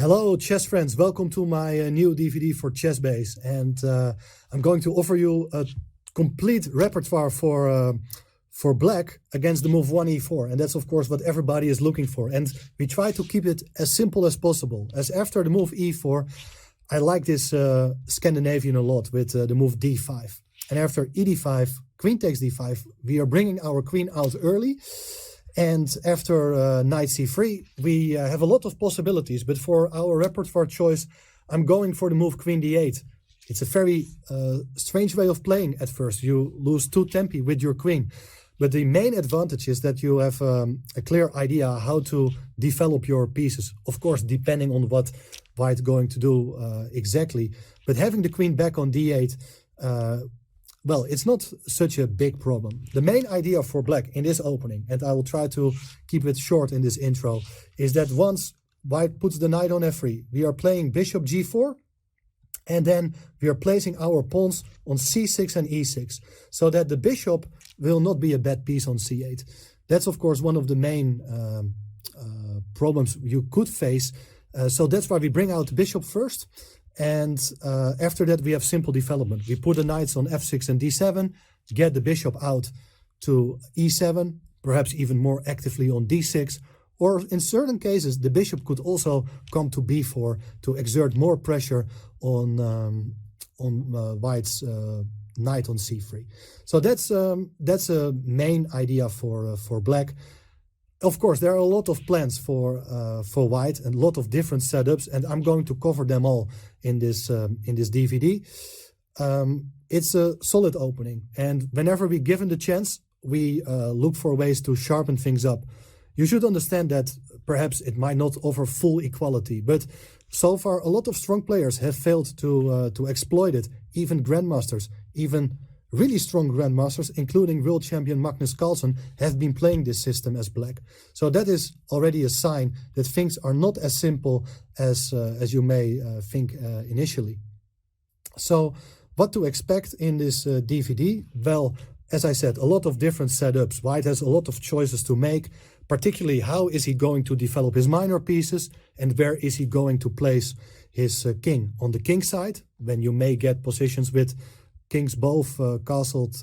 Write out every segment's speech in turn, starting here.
Hello chess friends, welcome to my new DVD for Chess Base, and I'm going to offer you a complete repertoire for black against the move 1e4, and that's of course what everybody is looking for, and we try to keep it as simple as possible, as after the move e4 I like this Scandinavian a lot with the move d5, and after e d5, queen takes d5, we are bringing our queen out early. And after knight c3, we have a lot of possibilities. But for our repertoire choice, I'm going for the move queen d8. It's a very strange way of playing at first. You lose 2 tempi with your queen. But the main advantage is that you have a clear idea how to develop your pieces. Of course, depending on what White's going to do exactly. But having the queen back on d8... well, it's not such a big problem. The main idea for black in this opening, and I will try to keep it short in this intro, is that once White puts the knight on f3, we are playing bishop g4, and then we are placing our pawns on c6 and e6, so that the bishop will not be a bad piece on c8. That's, of course, one of the main problems you could face. So that's why we bring out the bishop first. And after that, we have simple development. We put the knights on f6 and d7, get the bishop out to e7, perhaps even more actively on d6. Or in certain cases, the bishop could also come to b4 to exert more pressure on White's knight on c3. So that's a main idea for black. Of course, there are a lot of plans for White and a lot of different setups, and I'm going to cover them all in this DVD. It's a solid opening, and whenever we're given the chance, we look for ways to sharpen things up. You should understand that perhaps it might not offer full equality, but so far a lot of strong players have failed to exploit it. Even grandmasters, even really strong grandmasters, including world champion Magnus Carlsen, have been playing this system as black. So that is already a sign that things are not as simple as you may think initially. So what to expect in this DVD? Well, as I said, a lot of different setups. White has a lot of choices to make, particularly how is he going to develop his minor pieces and where is he going to place his king. On the king side, when you may get positions with kings both castled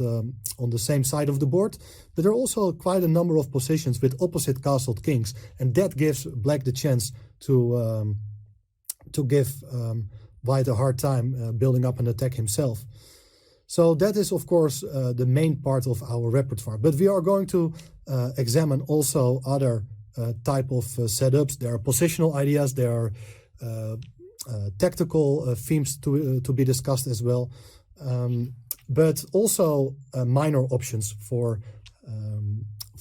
on the same side of the board, but there are also quite a number of positions with opposite castled kings, and that gives black the chance to give White a hard time building up an attack himself. So that is, of course, the main part of our repertoire. But we are going to examine also other type of setups. There are positional ideas, there are tactical themes to be discussed as well. But also minor options for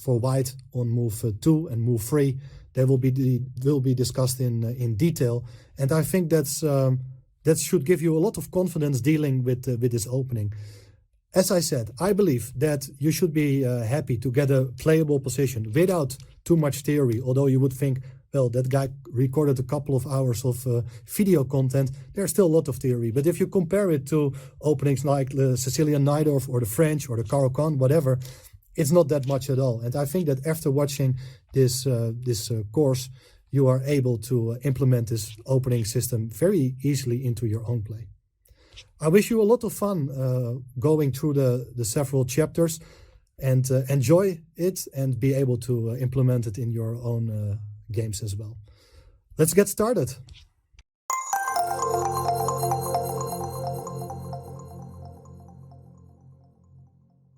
White on move 2 and move 3. They will be discussed in detail, and I think that should give you a lot of confidence dealing with this opening. As I said, I believe that you should be happy to get a playable position without too much theory, although you would think, well, that guy recorded a couple of hours of video content. There's still a lot of theory. But if you compare it to openings like the Cecilian Najdorf or the French or the Caro-Kann, whatever, it's not that much at all. And I think that after watching this course, you are able to implement this opening system very easily into your own play. I wish you a lot of fun going through the several chapters, and enjoy it and be able to implement it in your own games as well. Let's get started.